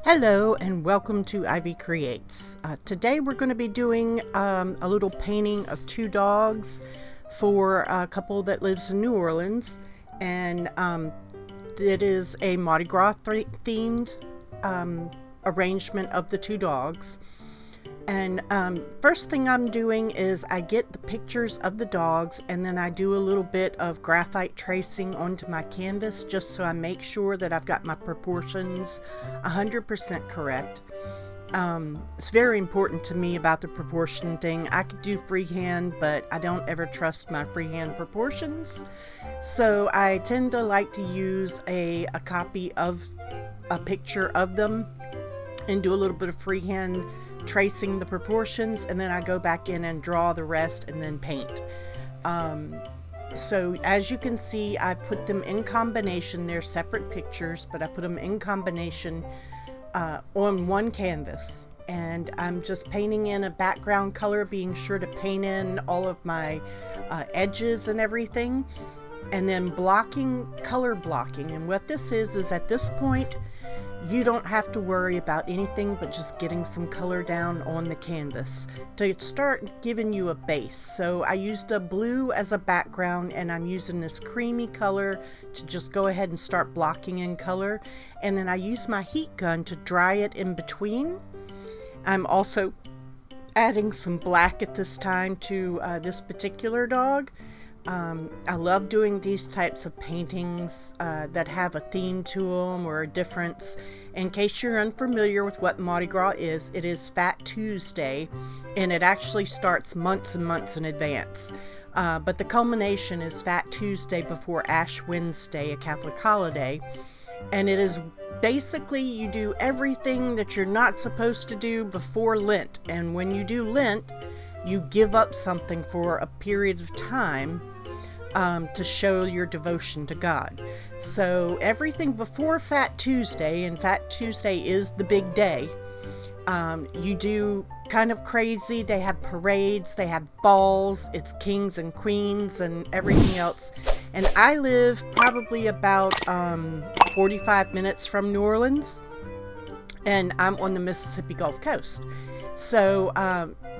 Hello and welcome to Ivycreates. Today we're going to be doing a little painting of two dogs for a couple that lives in New Orleans, and it is a Mardi Gras themed arrangement of the two dogs. And first thing I'm doing is I get the pictures of the dogs, and then I do a little bit of graphite tracing onto my canvas just so I make sure that I've got my proportions 100% correct. It's very important to me about the proportion thing. I could do freehand, but I don't ever trust my freehand proportions. So I tend to like to use a copy of a picture of them and do a little bit of freehand tracing the proportions, and then I go back in and draw the rest and then paint. So as you can see, I put them in combination. They're separate pictures, but I put them in combination on one canvas, and I'm just painting in a background color, being sure to paint in all of my edges and everything, and then color blocking. And what this is at this point you don't have to worry about anything but just getting some color down on the canvas to start giving you a base. So I used a blue as a background, and I'm using this creamy color to just go ahead and start blocking in color. And then I use my heat gun to dry it in between. I'm also adding some black at this time to this particular dog. I love doing these types of paintings that have a theme to them or a difference. In case you're unfamiliar with what Mardi Gras is, it is Fat Tuesday, and it actually starts months and months in advance. But the culmination is Fat Tuesday before Ash Wednesday, a Catholic holiday. And it is basically you do everything that you're not supposed to do before Lent. And when you do Lent, you give up something for a period of time to show your devotion to God. So everything before Fat Tuesday, and Fat Tuesday is the big day, you do kind of crazy. They have parades, they have balls, it's kings and queens and everything else. And I live probably about 45 minutes from New Orleans, and I'm on the Mississippi Gulf Coast. So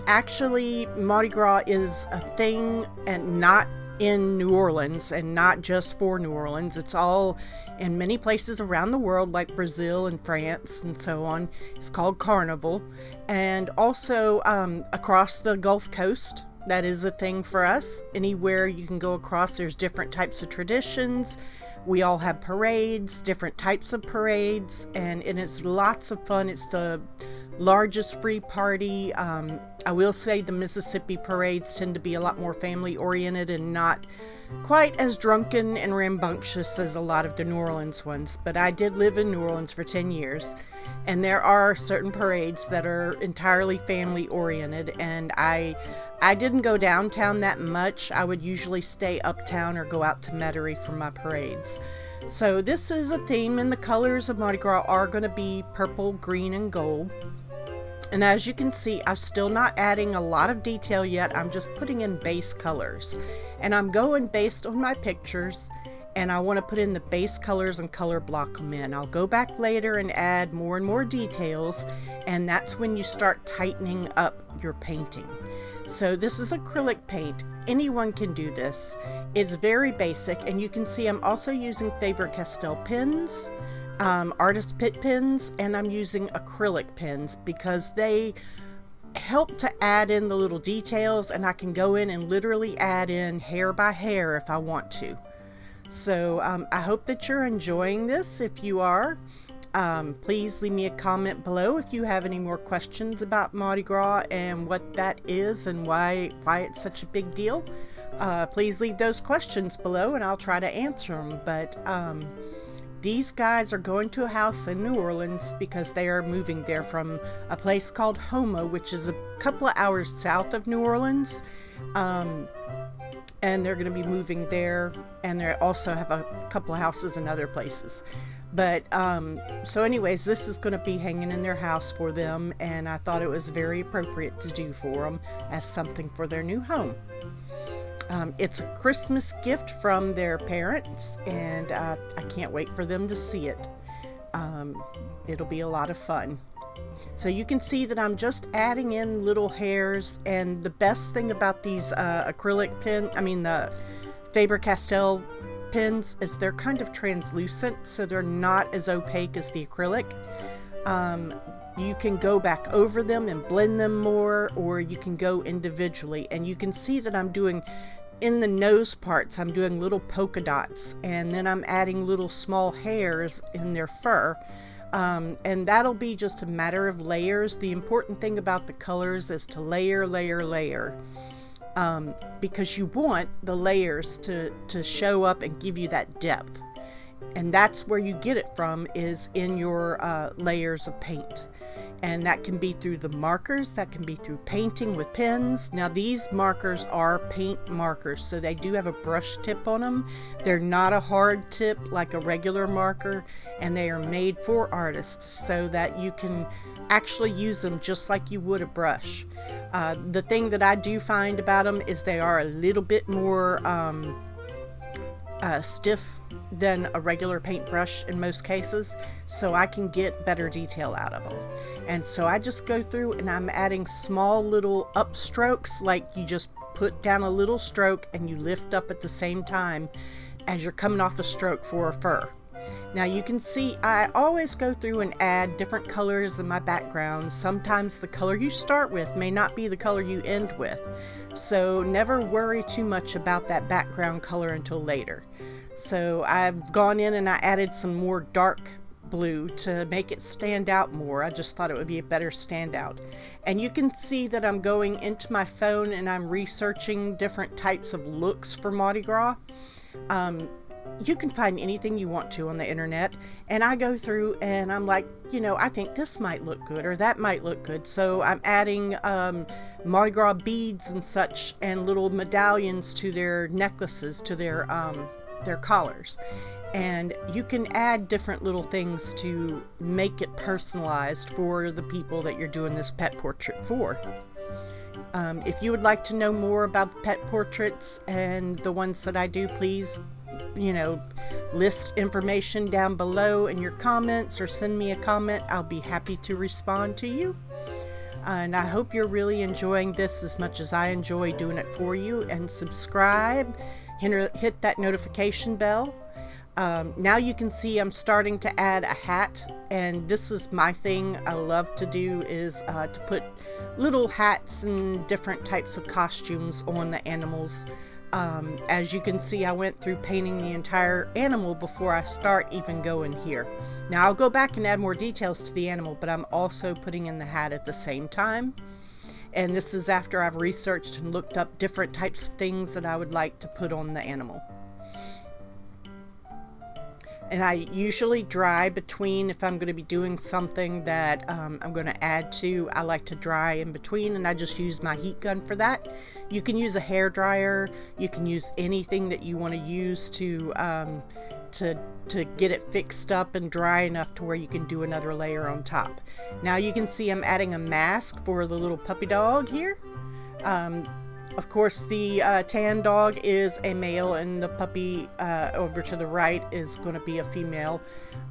actually Mardi Gras is a thing, and not in New Orleans, and not just for New Orleans. It's all in many places around the world, like Brazil and France and so on. It's called Carnival. And also across the Gulf Coast, that is a thing for us. Anywhere you can go across, there's different types of traditions. We all have parades, different types of parades, and it's lots of fun. It's the largest free party. I will say the Mississippi parades tend to be a lot more family oriented and not quite as drunken and rambunctious as a lot of the New Orleans ones. But I did live in New Orleans for 10 years, and there are certain parades that are entirely family oriented, and I didn't go downtown that much. I would usually stay uptown or go out to Metairie for my parades. So this is a theme, and the colors of Mardi Gras are going to be purple, green, and gold. And as you can see, I'm still not adding a lot of detail yet. I'm just putting in base colors. And I'm going based on my pictures, and I want to put in the base colors and color block them in. I'll go back later and add more and more details, and that's when you start tightening up your painting. So this is acrylic paint. Anyone can do this. It's very basic, and you can see I'm also using Faber-Castell pens, artist pit pens, and I'm using acrylic pens because they help to add in the little details, and I can go in and literally add in hair by hair if I want to. So I hope that you're enjoying this. If you are, please leave me a comment below if you have any more questions about Mardi Gras and what that is and why it's such a big deal. Please leave those questions below and I'll try to answer them. But these guys are going to a house in New Orleans because they are moving there from a place called Houma, which is a couple of hours south of New Orleans. And they're going to be moving there, and they also have a couple of houses in other places. But so anyways, this is going to be hanging in their house for them, and I thought it was very appropriate to do for them as something for their new home. It's a Christmas gift from their parents, and I can't wait for them to see it. It'll be a lot of fun. So you can see that I'm just adding in little hairs, and the best thing about these acrylic pen, the Faber-Castell pens, is they're kind of translucent, so they're not as opaque as the acrylic. You can go back over them and blend them more, or you can go individually, and you can see that I'm doing, in the nose parts, I'm doing little polka dots, and then I'm adding little small hairs in their fur. And that'll be just a matter of layers. The important thing about the colors is to layer, because you want the layers to show up and give you that depth. And that's where you get it from, is in your layers of paint. And that can be through the markers, that can be through painting with pens. Now these markers are paint markers, so they do have a brush tip on them. They're not a hard tip like a regular marker, and they are made for artists so that you can actually use them just like you would a brush. The thing that I do find about them is they are a little bit more stiff than a regular paintbrush in most cases, so I can get better detail out of them. And so I just go through and I'm adding small little upstrokes, like you just put down a little stroke and you lift up at the same time as you're coming off a stroke for a fur. Now you can see I always go through and add different colors in my background. Sometimes the color you start with may not be the color you end with, so never worry too much about that background color until later. So I've gone in and I added some more dark blue to make it stand out more. I just thought it would be a better standout. And you can see that I'm going into my phone and I'm researching different types of looks for Mardi Gras. You can find anything you want to on the internet, and I go through and I'm like, I think this might look good or that might look good. So I'm adding Mardi Gras beads and such, and little medallions to their necklaces, to their collars. And you can add different little things to make it personalized for the people that you're doing this pet portrait for. If you would like to know more about pet portraits and the ones that I do, please list information down below in your comments, or send me a comment. I'll be happy to respond to you. And I hope you're really enjoying this as much as I enjoy doing it for you. And subscribe, hit that notification bell. Now you can see I'm starting to add a hat, and this is my thing I love to do, is to put little hats and different types of costumes on the animals. As you can see, I went through painting the entire animal before I start even going here. Now I'll go back and add more details to the animal, but I'm also putting in the hat at the same time. And this is after I've researched and looked up different types of things that I would like to put on the animal. And I usually dry between, if I'm going to be doing something that I'm going to add to, I like to dry in between, and I just use my heat gun for that. You can use a hair dryer, you can use anything that you want to use to get it fixed up and dry enough to where you can do another layer on top. Now you can see I'm adding a mask for the little puppy dog here. Of course, the tan dog is a male, and the puppy over to the right is going to be a female,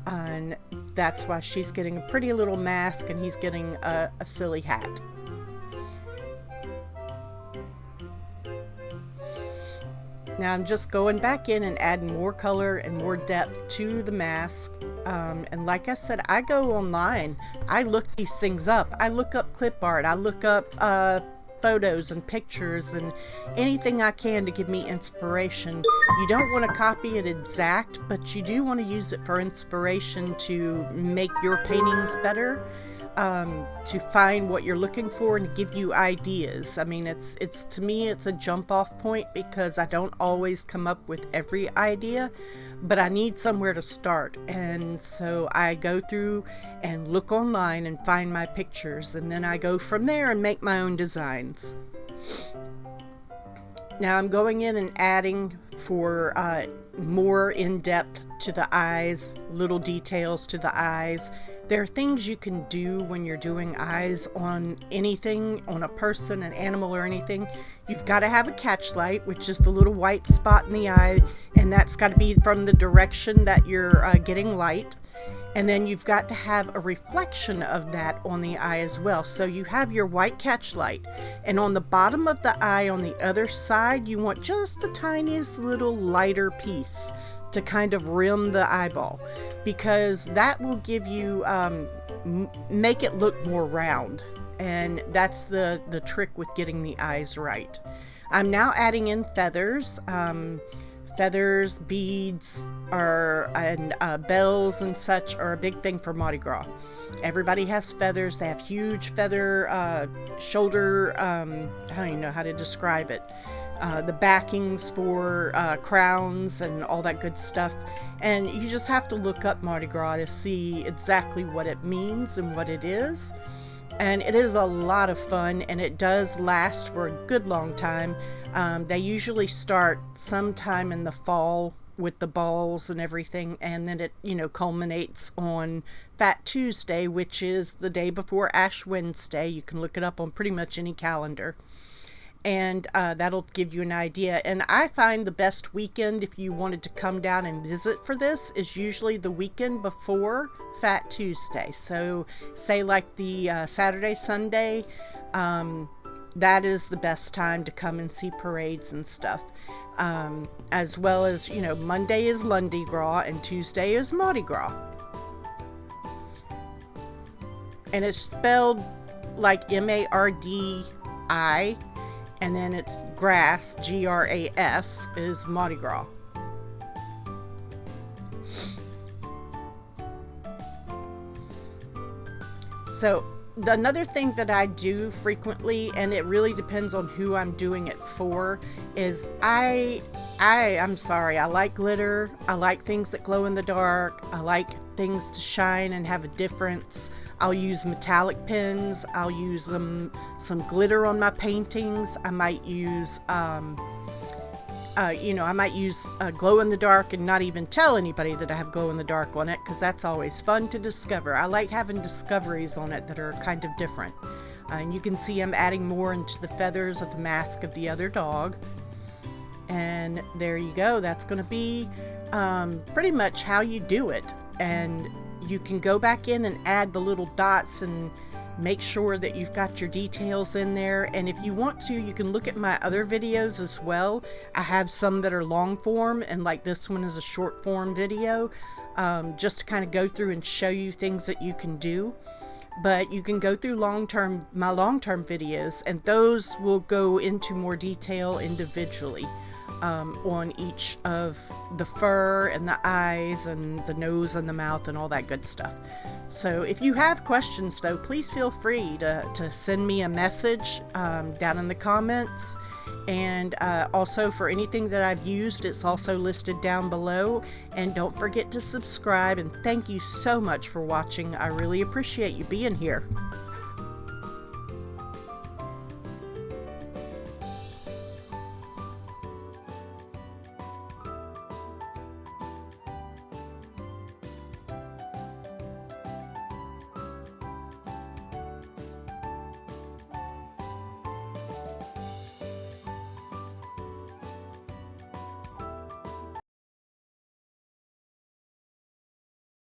and that's why she's getting a pretty little mask and he's getting a silly hat. Now I'm just going back in and adding more color and more depth to the mask. And like I said, I go online. I look these things up. I look up clip art. I look up photos and pictures and anything I can to give me inspiration. You don't want to copy it exact, but you do want to use it for inspiration to make your paintings better, to find what you're looking for and to give you ideas. I mean, it's to me, it's a jump off point, because I don't always come up with every idea, but I need somewhere to start. And so I go through and look online and find my pictures, and then I go from there and make my own designs. Now I'm going in and adding for more in-depth to the eyes, little details to the eyes. There are things you can do when you're doing eyes on anything, on a person, an animal, or anything. You've got to have a catch light, which is the little white spot in the eye, and that's got to be from the direction that you're getting light. And then you've got to have a reflection of that on the eye as well. So you have your white catch light, and on the bottom of the eye on the other side, you want just the tiniest little lighter piece to kind of rim the eyeball, because that will give you, make it look more round. And that's the trick with getting the eyes right. I'm now adding in feathers. Feathers, beads, and bells and such are a big thing for Mardi Gras. Everybody has feathers. They have huge feather shoulder, I don't even know how to describe it. The backings for crowns and all that good stuff. And you just have to look up Mardi Gras to see exactly what it means and what it is. And it is a lot of fun, and it does last for a good long time. They usually start sometime in the fall with the balls and everything, and then it, culminates on Fat Tuesday, which is the day before Ash Wednesday. You can look it up on pretty much any calendar, and that'll give you an idea. And I find the best weekend, if you wanted to come down and visit for this, is usually the weekend before Fat Tuesday. So say like the Saturday, Sunday, that is the best time to come and see parades and stuff. As well as, Monday is Lundi Gras and Tuesday is Mardi Gras. And it's spelled like M-A-R-D-I, and then it's Gras, G-R-A-S, is Mardi Gras. So another thing that I do frequently, and it really depends on who I'm doing it for, is I'm sorry, I like glitter. I like things that glow in the dark. I like things to shine and have a difference. I'll use metallic pens. I'll use some glitter on my paintings. I might use glow in the dark and not even tell anybody that I have glow in the dark on it, because that's always fun to discover. I like having discoveries on it that are kind of different. And you can see I'm adding more into the feathers of the mask of the other dog. And there you go. That's going to be pretty much how you do it. And you can go back in and add the little dots and make sure that you've got your details in there. And if you want to, you can look at my other videos as well. I have some that are long form, and like this one is a short form video, just to kind of go through and show you things that you can do. But you can go through my long-term videos, and those will go into more detail individually on each of the fur and the eyes and the nose and the mouth and all that good stuff. So if you have questions, though, please feel free to send me a message down in the comments. And also for anything that I've used, it's also listed down below. And don't forget to subscribe, and thank you so much for watching. I really appreciate you being here.